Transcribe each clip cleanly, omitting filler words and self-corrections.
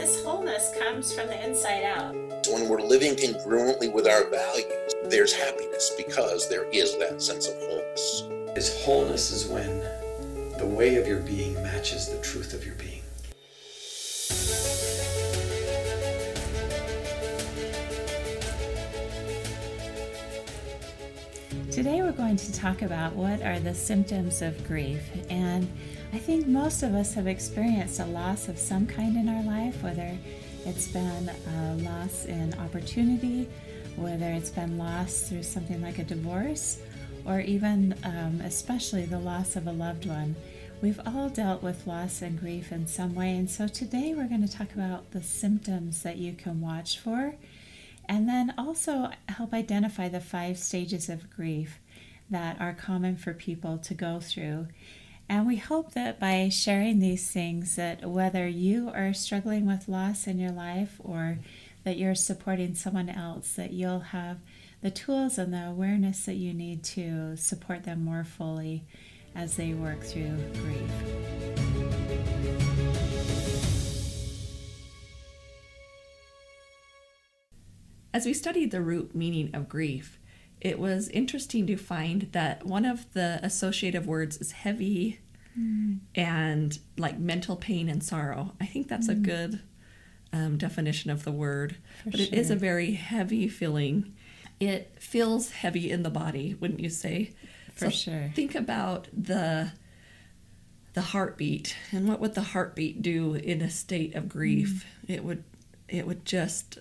this wholeness comes from the inside out. When we're living congruently with our values, there's happiness because there is that sense of wholeness. This wholeness is when the way of your being matches the truth of your being. Today we're going to talk about what are the symptoms of grief, and I think most of us have experienced a loss of some kind in our life, whether it's been a loss in opportunity, whether it's been lost through something like a divorce, or even especially the loss of a loved one. We've all dealt with loss and grief in some way, and so today we're going to talk about the symptoms that you can watch for, and then also help identify the 5 stages of grief that are common for people to go through. And we hope that by sharing these things, that whether you are struggling with loss in your life or that you're supporting someone else, that you'll have the tools and the awareness that you need to support them more fully as they work through grief. As we studied the root meaning of grief, it was interesting to find that one of the associative words is heavy and like mental pain and sorrow. I think that's a good definition of the word, but it is a very heavy feeling. It feels heavy in the body, wouldn't you say? For sure. Think about the heartbeat, and what would the heartbeat do in a state of grief? It would just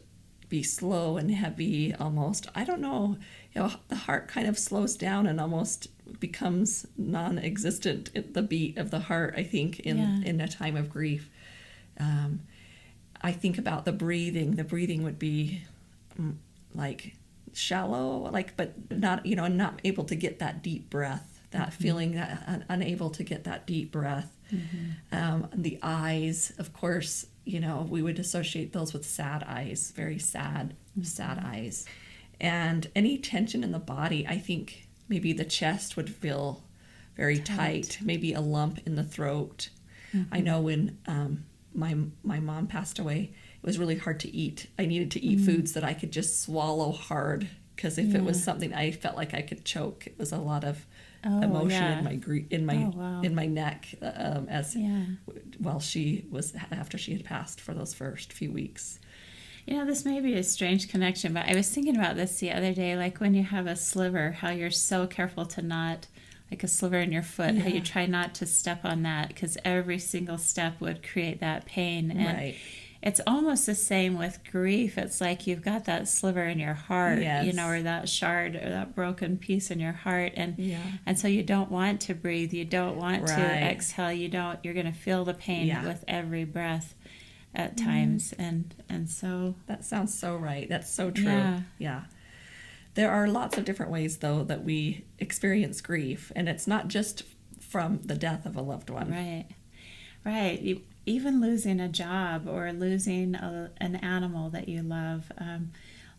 be slow and heavy almost. I don't know, the heart kind of slows down and almost becomes non-existent, the beat of the heart, I think, in a time of grief. I think about the breathing. The breathing would be like shallow, but not able to get that deep breath, that feeling, that unable to get that deep breath. The eyes, of course, we would associate those with sad eyes, very sad eyes. And any tension in the body, I think maybe the chest would feel very tight, maybe a lump in the throat. I know when my mom passed away, it was really hard to eat. I needed to eat foods that I could just swallow hard, because if it was something I felt like I could choke, it was a lot of emotion in my neck while she was, after she had passed, for those first few weeks. This may be a strange connection, but I was thinking about this the other day, like when you have a sliver, how you're so careful to not, like a sliver in your foot, how you try not to step on that, because every single step would create that pain. And it's almost the same with grief. It's like you've got that sliver in your heart, or that shard or that broken piece in your heart. And so you don't want to breathe. You don't want to exhale. You're going to feel the pain with every breath at times. And so that sounds so right. That's so true. Yeah. There are lots of different ways, though, that we experience grief. And it's not just from the death of a loved one. Right. Even losing a job or losing an animal that you love,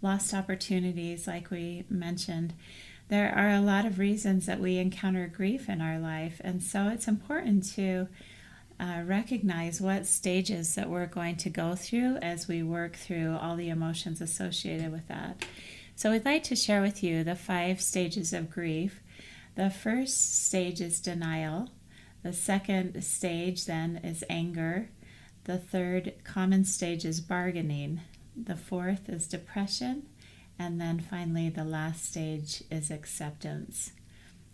lost opportunities like we mentioned. There are a lot of reasons that we encounter grief in our life, and so it's important to recognize what stages that we're going to go through as we work through all the emotions associated with that. So we'd like to share with you the 5 stages of grief. The first stage is denial. The second stage then is anger. The third common stage is bargaining. The fourth is depression. And then finally, the last stage is acceptance.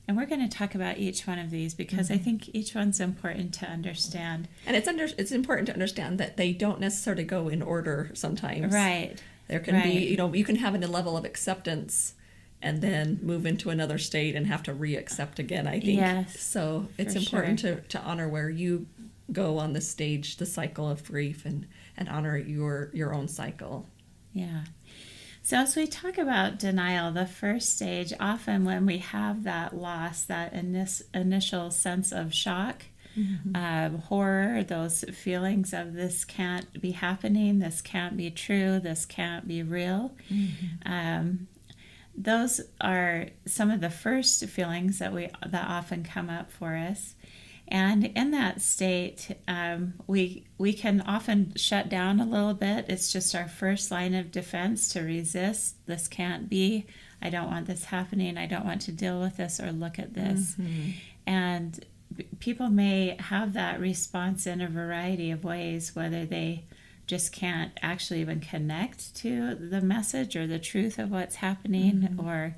And we're going to talk about each one of these because I think each one's important to understand. And it's important to understand that they don't necessarily go in order sometimes. Right. There can be, you can have a level of acceptance and then move into another state and have to re-accept again, I think. Yes, so it's important to honor where you go on the stage, the cycle of grief, and honor your own cycle. Yeah. So as we talk about denial, the first stage, often when we have that loss, that initial sense of shock, horror, those feelings of this can't be happening, this can't be true, this can't be real. Those are some of the first feelings that often come up for us. And in that state, we can often shut down a little bit. It's just our first line of defense to resist. This can't be. I don't want this happening. I don't want to deal with this or look at this. Mm-hmm. And people may have that response in a variety of ways, whether they just can't actually even connect to the message or the truth of what's happening, or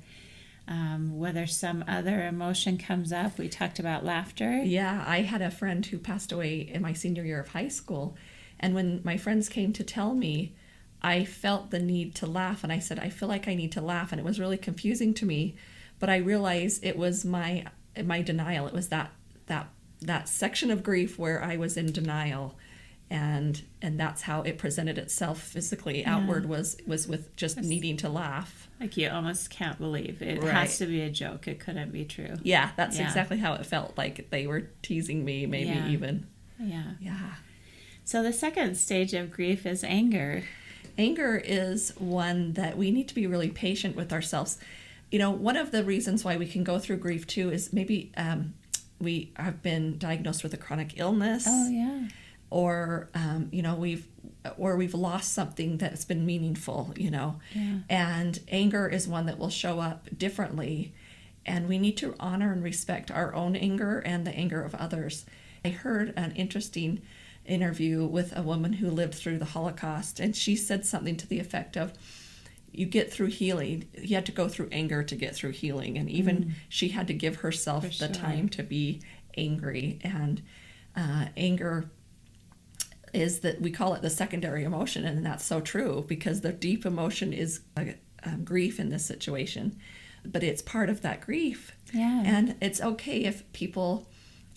whether some other emotion comes up. We talked about laughter. Yeah, I had a friend who passed away in my senior year of high school. And when my friends came to tell me, I felt the need to laugh. And I said, I feel like I need to laugh. And it was really confusing to me. But I realized it was my denial. It was that section of grief where I was in denial. And that's how it presented itself physically outward, was with just needing to laugh. Like you almost can't believe it. Right. Has to be a joke. It couldn't be true. Yeah, that's exactly how it felt. Like they were teasing me, maybe even. Yeah. Yeah. So the second stage of grief is anger. Anger is one that we need to be really patient with ourselves. You know, one of the reasons why we can go through grief too is maybe we have been diagnosed with a chronic illness. Oh yeah. Or we've lost something that's been meaningful, Yeah. And anger is one that will show up differently, and we need to honor and respect our own anger and the anger of others. I heard an interesting interview with a woman who lived through the Holocaust, and she said something to the effect of, you get through healing. You had to go through anger to get through healing, and even she had to give herself the time to be angry. And anger is that we call it the secondary emotion, and that's so true, because the deep emotion is grief in this situation, but it's part of that grief. Yeah. And it's okay if people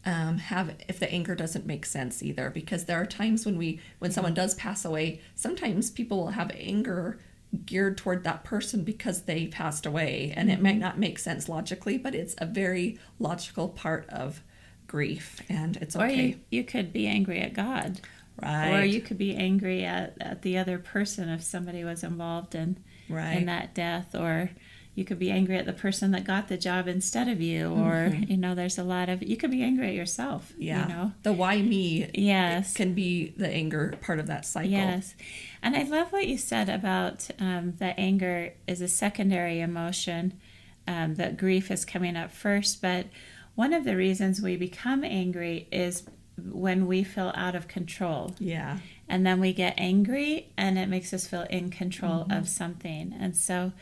if the anger doesn't make sense either, because there are times when someone does pass away, sometimes people will have anger geared toward that person because they passed away, and it might not make sense logically, but it's a very logical part of grief, and it's okay. Or you could be angry at God. Right. Or you could be angry at the other person if somebody was involved in that death. Or you could be angry at the person that got the job instead of you. Or, there's a lot of, you could be angry at yourself. Yeah. The why me Yes. can be the anger part of that cycle. Yes. And I love what you said about that anger is a secondary emotion, that grief is coming up first. But one of the reasons we become angry is when we feel out of control. Yeah. And then we get angry and it makes us feel in control of something. And so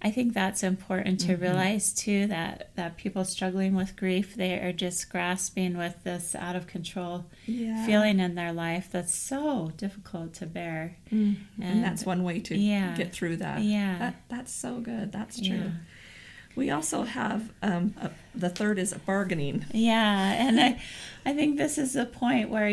I think that's important to realize too, that people struggling with grief, they are just grasping with this out of control feeling in their life that's so difficult to bear. And that's one way to get through that. Yeah. That's so good. That's true. Yeah. We also have, the third is bargaining. Yeah, and I think this is the point where,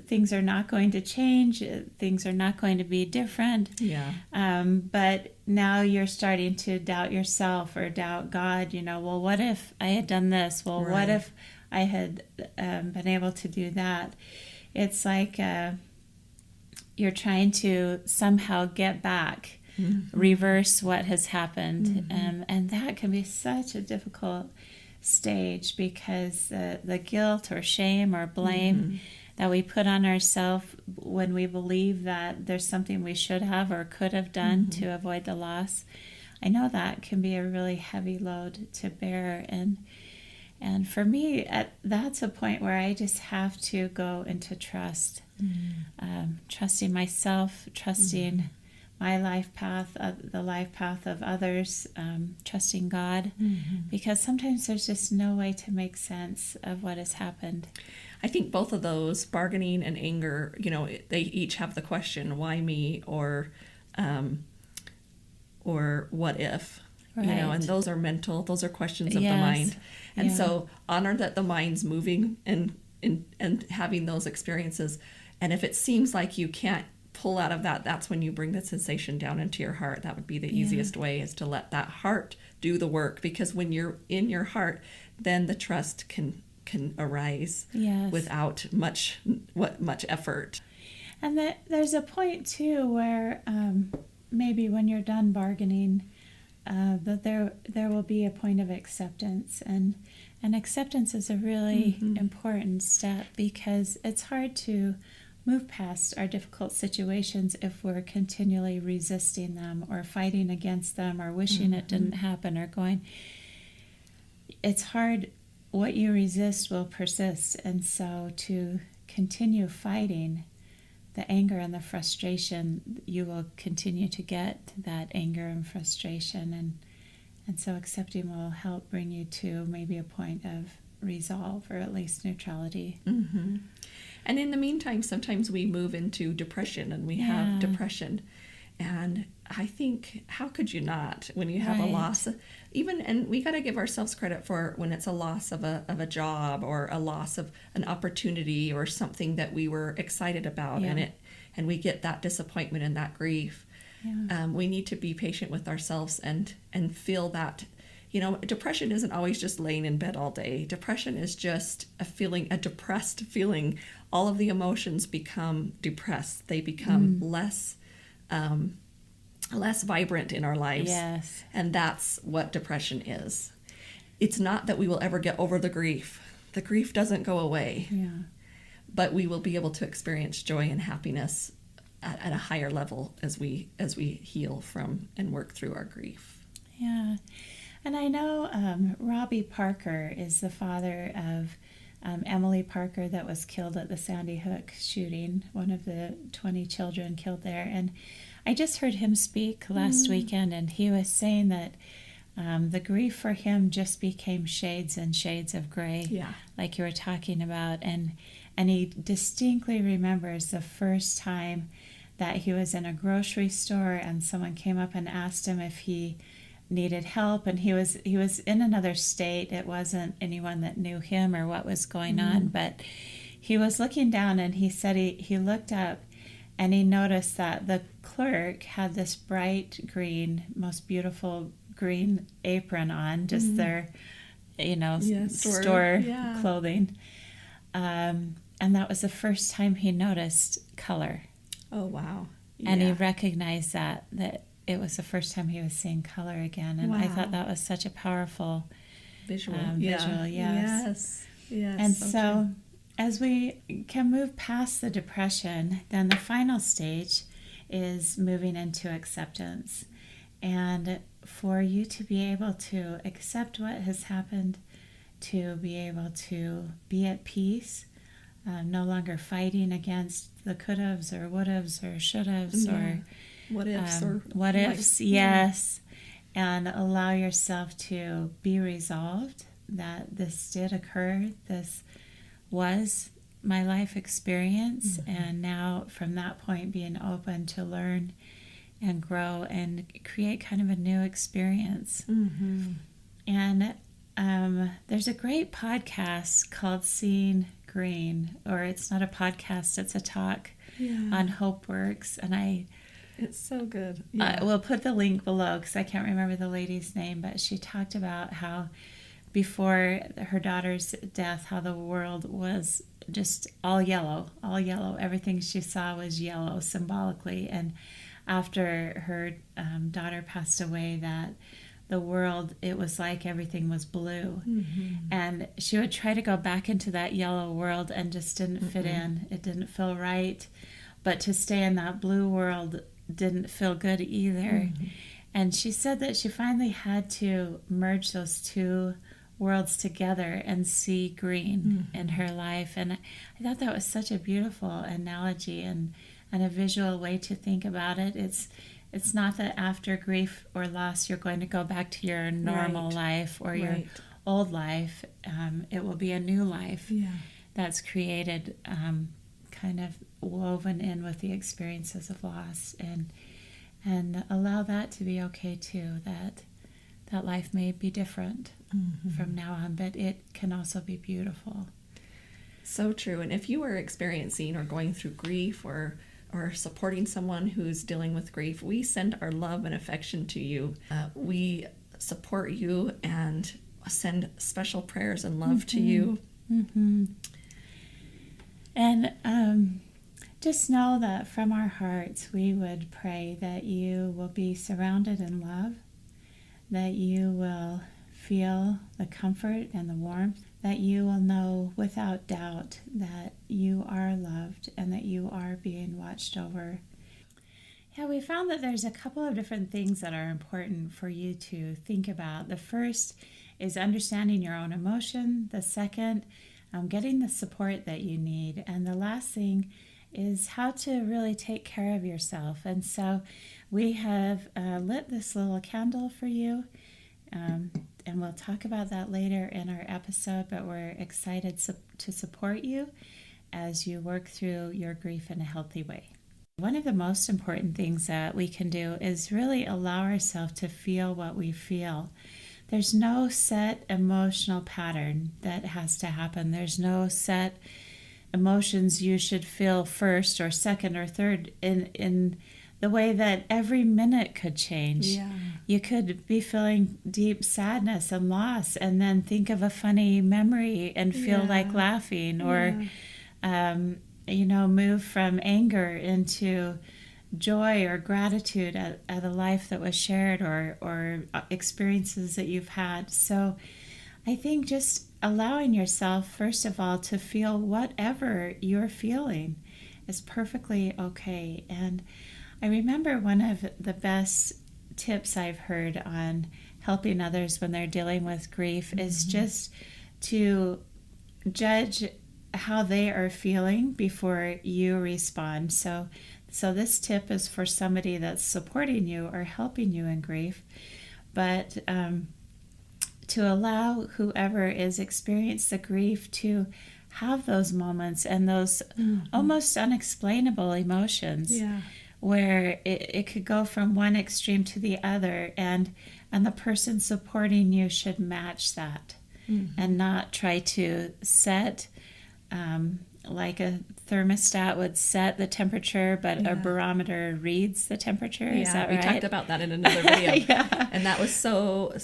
things are not going to change, things are not going to be different. Yeah. But now you're starting to doubt yourself or doubt God, well, what if I had done this? Well, what if I had been able to do that? It's like you're trying to somehow get back. Reverse what has happened, and that can be such a difficult stage, because the guilt or shame or blame that we put on ourselves when we believe that there's something we should have or could have done to avoid the loss, I know that can be a really heavy load to bear. And for me, that's a point where I just have to go into trust, trusting myself, trusting my life path, the life path of others, trusting God, because sometimes there's just no way to make sense of what has happened. I think both of those, bargaining and anger, they each have the question, why me, or what if? Right. And those are mental, those are questions of the mind. And so honor that the mind's moving and having those experiences. And if it seems like you can't pull out of that, that's when you bring the sensation down into your heart. That would be the easiest way, is to let that heart do the work, because when you're in your heart, then the trust can arise without much effort. And there's a point too where maybe when you're done bargaining, that there will be a point of acceptance, and And acceptance is a really important step, because it's hard to move past our difficult situations if we're continually resisting them or fighting against them or wishing it didn't happen or going. It's hard. What you resist will persist. And so to continue fighting the anger and the frustration, you will continue to get that anger and frustration. And so accepting will help bring you to maybe a point of resolve, or at least neutrality. Mm-hmm. And in the meantime, sometimes we move into depression, and we have depression. And I think, how could you not, when you have a loss, and we got to give ourselves credit for when it's a loss of a job, or a loss of an opportunity, or something that we were excited about, and we get that disappointment and that grief. We need to be patient with ourselves and feel that. Depression isn't always just laying in bed all day. Depression is just a depressed feeling. All of the emotions become depressed. They become less vibrant in our lives. Yes. And that's what depression is. It's not that we will ever get over the grief. The grief doesn't go away. Yeah. But we will be able to experience joy and happiness at a higher level as we heal from and work through our grief. Yeah. And I know Robbie Parker is the father of Emily Parker that was killed at the Sandy Hook shooting, one of the 20 children killed there. And I just heard him speak last weekend, and he was saying that the grief for him just became shades and shades of gray, like you were talking about. And he distinctly remembers the first time that he was in a grocery store and someone came up and asked him if he needed help, and he was in another state. It wasn't anyone that knew him or what was going on, but he was looking down, and he said he looked up and he noticed that the clerk had this bright green, most beautiful green apron on, just their store clothing, and that was the first time he noticed color. Oh wow. And he recognized that it was the first time he was seeing color again. And I thought that was such a powerful visual. Yes. Yes. And so as we can move past the depression, then the final stage is moving into acceptance. And for you to be able to accept what has happened, to be able to be at peace, no longer fighting against the could-haves or would-haves or should-haves or what ifs yes, and allow yourself to be resolved that this did occur, this was my life experience, and now from that point being open to learn and grow and create kind of a new experience. And there's a great podcast called Seeing Green, or it's not a podcast, it's a talk on Hope Works, and it's so good. We'll put the link below because I can't remember the lady's name, but she talked about how before her daughter's death, how the world was just all yellow. Everything she saw was yellow symbolically. And after her daughter passed away, that the world, it was like everything was blue. And she would try to go back into that yellow world and just didn't fit in. It didn't feel right. But to stay in that blue world didn't feel good either. And she said that she finally had to merge those two worlds together and see green in her life. And I thought that was such a beautiful analogy and a visual way to think about it. It's not that after grief or loss you're going to go back to your normal life or your old life. It will be a new life that's created, kind of woven in with the experiences of loss, and allow that to be okay too, that life may be different from now on, but it can also be beautiful. So true. And if you are experiencing or going through grief or supporting someone who's dealing with grief, we send our love and affection to you. We support you and send special prayers and love to you. And just know that from our hearts we would pray that you will be surrounded in love, that you will feel the comfort and the warmth, that you will know without doubt that you are loved and that you are being watched over. Yeah, we found that there's a couple of different things that are important for you to think about. The first is understanding your own emotion. The second, getting the support that you need. And the last thing is how to really take care of yourself. And so we have lit this little candle for you. And we'll talk about that later in our episode, but we're excited to support you as you work through your grief in a healthy way. One of the most important things that we can do is really allow ourselves to feel what we feel. There's no set emotional pattern that has to happen. There's no set emotions you should feel first or second or third in the way that every minute could change. Yeah. You could be feeling deep sadness and loss and then think of a funny memory and feel like laughing, or move from anger into joy or gratitude at a life that was shared, or experiences that you've had. So I think just allowing yourself, first of all, to feel whatever you're feeling is perfectly okay. And I remember one of the best tips I've heard on helping others when they're dealing with grief is just to judge how they are feeling before you respond. So this tip is for somebody that's supporting you or helping you in grief, but to allow whoever is experiencing the grief to have those moments and those almost unexplainable emotions, where it could go from one extreme to the other, and the person supporting you should match that, and not try to set like a thermostat would set the temperature, but a barometer reads the temperature. Is that right? We talked about that in another video. And that was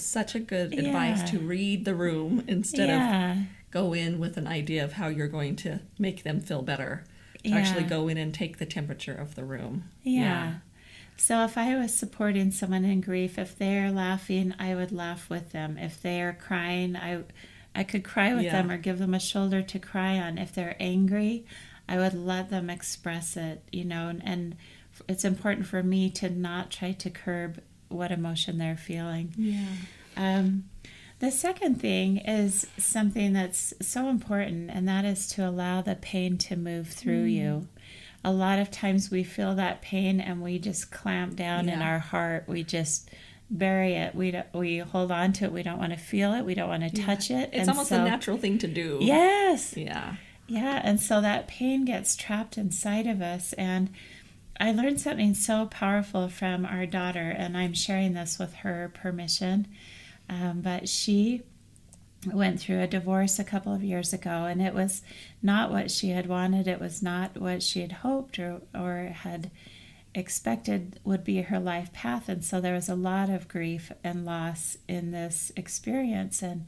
such a good advice, to read the room instead of go in with an idea of how you're going to make them feel better. To actually go in and take the temperature of the room. So if I was supporting someone in grief, if they're laughing, I would laugh with them. If they are crying, I could cry with them or give them a shoulder to cry on. If they're angry, I would let them express it, and it's important for me to not try to curb what emotion they're feeling. The second thing is something that's so important, and that is to allow the pain to move through you. A lot of times we feel that pain and we just clamp down in our heart. We just bury it. We hold on to it. We don't want to feel it. We don't want to touch it. It's almost a natural thing to do. Yes. Yeah. And so that pain gets trapped inside of us. And I learned something so powerful from our daughter, and I'm sharing this with her permission. But she went through a divorce a couple of years ago, and it was not what she had wanted. It was not what she had hoped or had expected would be her life path. And so there was a lot of grief and loss in this experience. And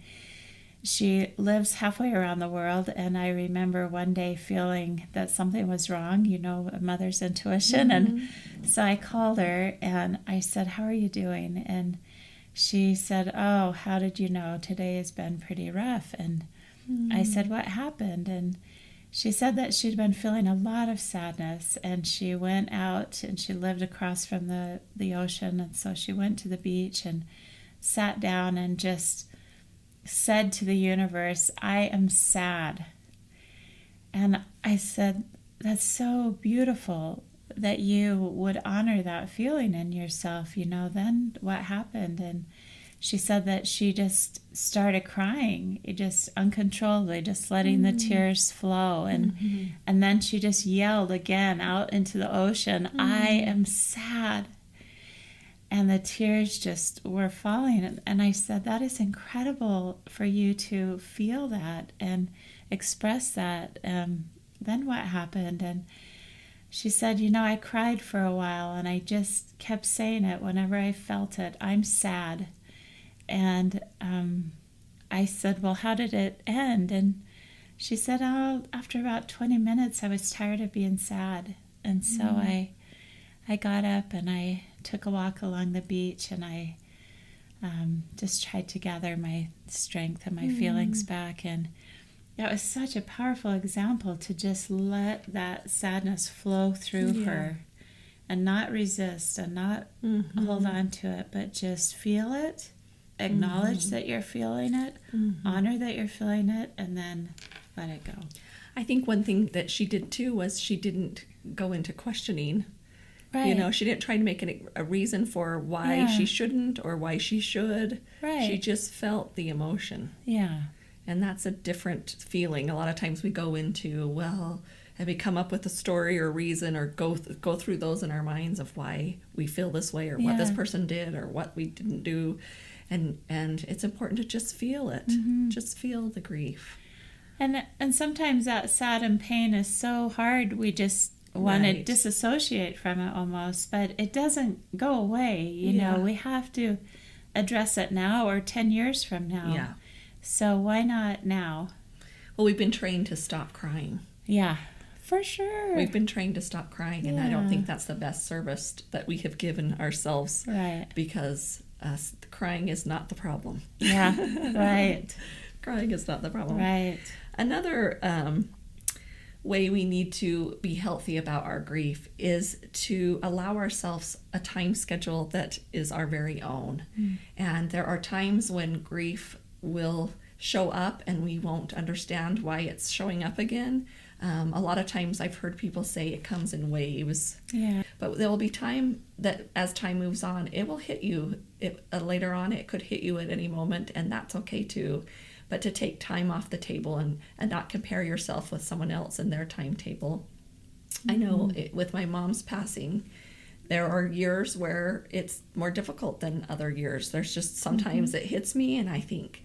she lives halfway around the world. And I remember one day feeling that something was wrong, a mother's intuition. And so I called her and I said, "How are you doing?" And she said, "Oh, how did you know? Today has been pretty rough." And I said, "What happened?" And she said that she'd been feeling a lot of sadness, and she went out, and she lived across from the ocean, and so she went to the beach and sat down and just said to the universe, "I am sad." And I said, "That's so beautiful that you would honor that feeling in yourself, then what happened?" And she said that she just started crying, just uncontrollably, just letting the tears flow. And then she just yelled again out into the ocean, "I am sad." And the tears just were falling. And I said, "That is incredible for you to feel that and express that. Then what happened?" And she said, "I cried for a while, and I just kept saying it whenever I felt it. I'm sad." And I said, "Well, how did it end?" And she said, "Oh, after about 20 minutes, I was tired of being sad. And so I got up and I took a walk along the beach, and I just tried to gather my strength and my feelings back. And that was such a powerful example to just let that sadness flow through her and not resist and not hold on to it, but just feel it, acknowledge that you're feeling it, honor that you're feeling it, and then let it go. I think one thing that she did too was she didn't go into questioning. Right. You know, she didn't try to make a reason for why she shouldn't or why she should. Right. She just felt the emotion. Yeah. And that's a different feeling. A lot of times we go into, and we come up with a story or reason or go through those in our minds of why we feel this way or what this person did or what we didn't do. And it's important to just feel it. Just feel the grief. And sometimes that sad and pain is so hard we just want to disassociate from it almost, but it doesn't go away. You know, we have to address it now or 10 years from now. Yeah. So why not now? Well, we've been trained to stop crying. Yeah, for sure. We've been trained to stop crying, and I don't think that's the best service that we have given ourselves. Right. Because crying is not the problem. Yeah, right. Crying is not the problem. Right. Another way we need to be healthy about our grief is to allow ourselves a time schedule that is our very own. And there are times when grief will show up and we won't understand why it's showing up again. A lot of times I've heard people say it comes in waves. Yeah. But there will be time that as time moves on, it will hit you. Later on, it could hit you at any moment, and that's okay too. But to take time off the table and not compare yourself with someone else and their timetable. I know with my mom's passing, there are years where it's more difficult than other years. There's just sometimes it hits me and I think,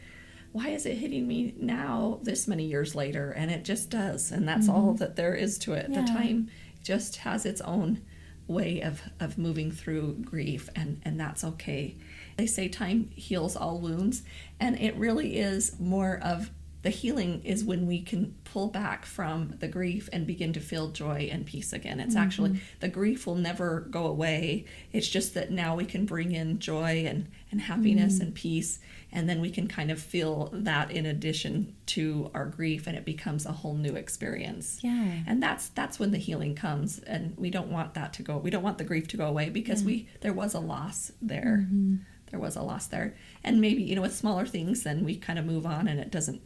why is it hitting me now this many years later? And it just does. And that's all that there is to it. Yeah. The time just has its own way of moving through grief, and that's okay. They say time heals all wounds, and it really is more of the healing is when we can pull back from the grief and begin to feel joy and peace again. It's actually, the grief will never go away. It's just that now we can bring in joy and happiness and peace, and then we can kind of feel that in addition to our grief, and it becomes a whole new experience. Yeah. And that's when the healing comes, and we don't want that to go. We don't want the grief to go away because there was a loss there. There was a loss there. And maybe, with smaller things, then we kind of move on and it doesn't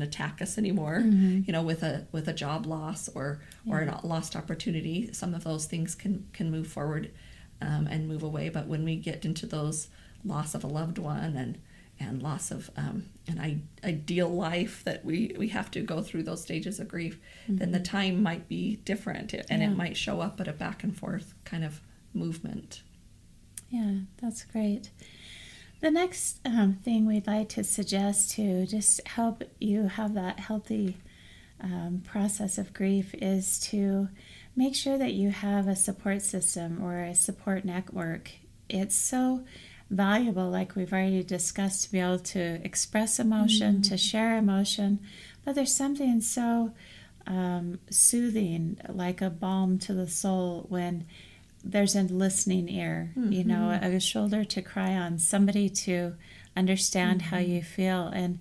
attack us anymore. With a job loss or a lost opportunity, some of those things can move forward and move away. But when we get into those loss of a loved one and loss of an ideal life that we have to go through those stages of grief, then the time might be different, and it might show up at a back and forth kind of movement. Yeah, that's great. The next thing we'd like to suggest to just help you have that healthy process of grief is to make sure that you have a support system or a support network. It's so valuable, like we've already discussed, to be able to express emotion, to share emotion, but there's something so soothing, like a balm to the soul, when there's a listening ear, a shoulder to cry on, somebody to understand how you feel. And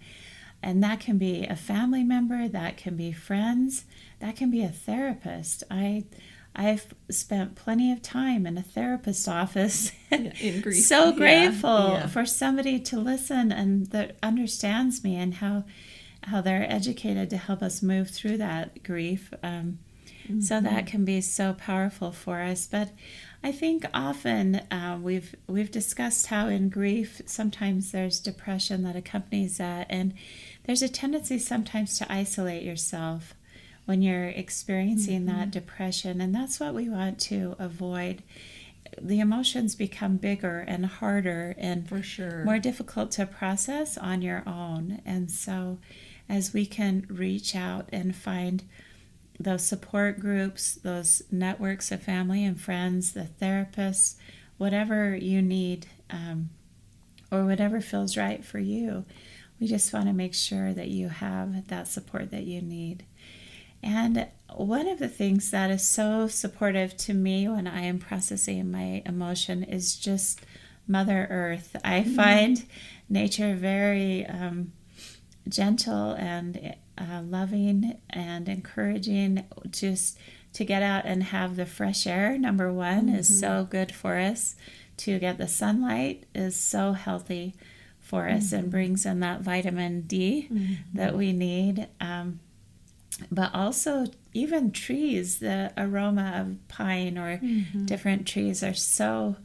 that can be a family member, that can be friends, that can be a therapist. I've spent plenty of time in a therapist's office. In grief. So grateful for somebody to listen and that understands me and how they're educated to help us move through that grief. So that can be so powerful for us. But I think often we've discussed how in grief sometimes there's depression that accompanies that, and there's a tendency sometimes to isolate yourself when you're experiencing that depression, and that's what we want to avoid. The emotions become bigger and harder and for sure more difficult to process on your own. And so as we can reach out and find those support groups, those networks of family and friends, the therapists, whatever you need, or whatever feels right for you, we just want to make sure that you have that support that you need. And one of the things that is so supportive to me when I am processing my emotion is just Mother Earth. I find nature very gentle and loving and encouraging. Just to get out and have the fresh air, number one, is so good for us. To get the sunlight is so healthy for us and brings in that vitamin D that we need. But also even trees, the aroma of pine or different trees are so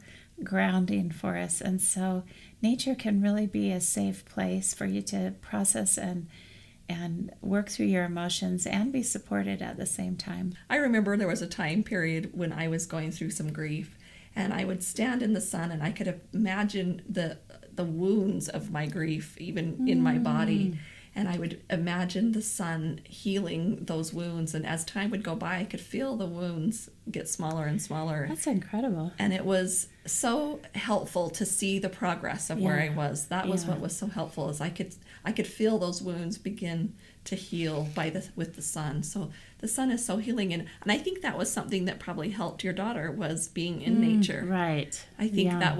grounding for us. And so nature can really be a safe place for you to process and work through your emotions and be supported at the same time. I remember there was a time period when I was going through some grief, and I would stand in the sun and I could imagine the wounds of my grief even in my body. And I would imagine the sun healing those wounds. And as time would go by, I could feel the wounds get smaller and smaller. That's incredible. And it was so helpful to see the progress of where I was. That was what was so helpful, is I could feel those wounds begin to heal with the sun. So the sun is so healing. And I think that was something that probably helped your daughter, was being in nature. Right. I think that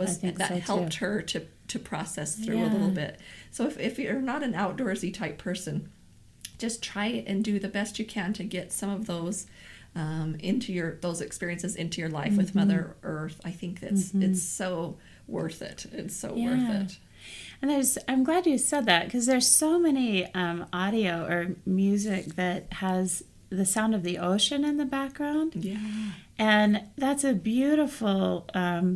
so helped too. her to process through a little bit. So if you're not an outdoorsy type person, just try and do the best you can to get some of those those experiences into your life with Mother Earth. I think it's so worth it. It's so worth it. And I'm glad you said that, because there's so many audio or music that has the sound of the ocean in the background. Yeah. And that's a beautiful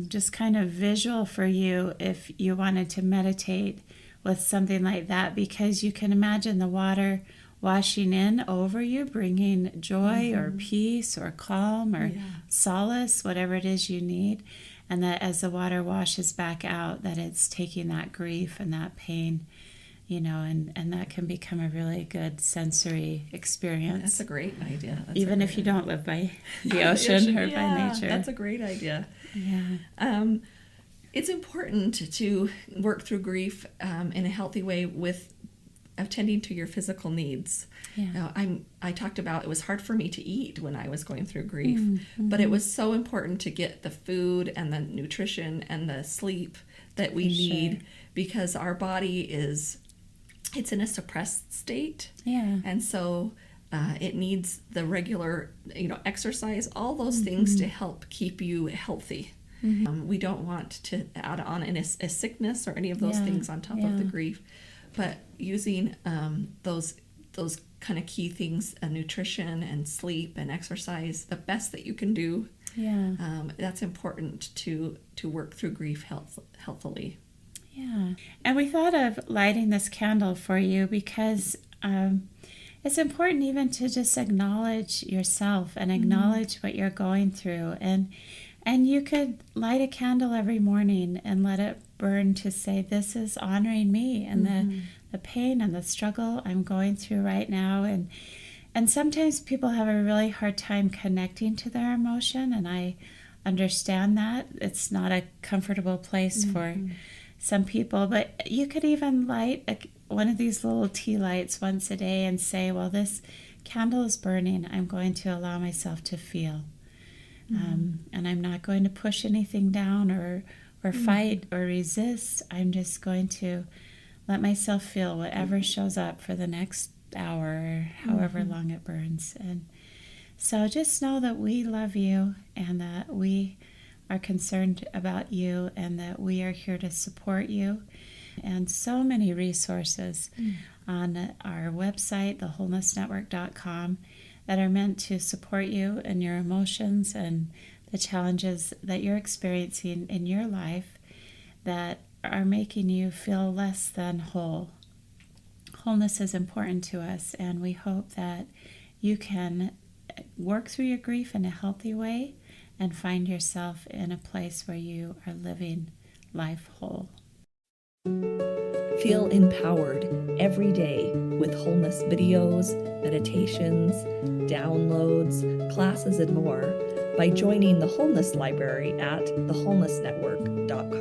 just kind of visual for you if you wanted to meditate with something like that, because you can imagine the water washing in over you, bringing joy or peace or calm or solace, whatever it is you need. And that as the water washes back out, that it's taking that grief and that pain, and that can become a really good sensory experience. That's a great idea. Even if you don't live by the ocean or by nature. That's a great idea. Yeah. It's important to work through grief in a healthy way with attending to your physical needs. Now, I talked about it was hard for me to eat when I was going through grief, but it was so important to get the food and the nutrition and the sleep that we need, because our body it's in a suppressed state. Yeah. And so it needs the regular, exercise, all those things to help keep you healthy. We don't want to add on a sickness or any of those things on top of the grief. But using those kind of key things, nutrition and sleep and exercise, the best that you can do, that's important to work through grief healthily. Yeah. And we thought of lighting this candle for you because it's important even to just acknowledge yourself and acknowledge what you're going through. And you could light a candle every morning and let it burn to say, this is honoring me and the pain and the struggle I'm going through right now. And sometimes people have a really hard time connecting to their emotion, and I understand that. It's not a comfortable place for some people, but you could even light one of these little tea lights once a day and say, well, this candle is burning. I'm going to allow myself to feel. And I'm not going to push anything down or fight or resist. I'm just going to let myself feel whatever shows up for the next hour or however long it burns. And so just know that we love you and that we are concerned about you and that we are here to support you. And so many resources on our website, thewholenessnetwork.com, that are meant to support you in your emotions and the challenges that you're experiencing in your life that are making you feel less than whole. Wholeness is important to us, and we hope that you can work through your grief in a healthy way and find yourself in a place where you are living life whole. Feel empowered every day with wholeness videos, meditations, downloads, classes, and more by joining the Wholeness Library at thewholenessnetwork.com.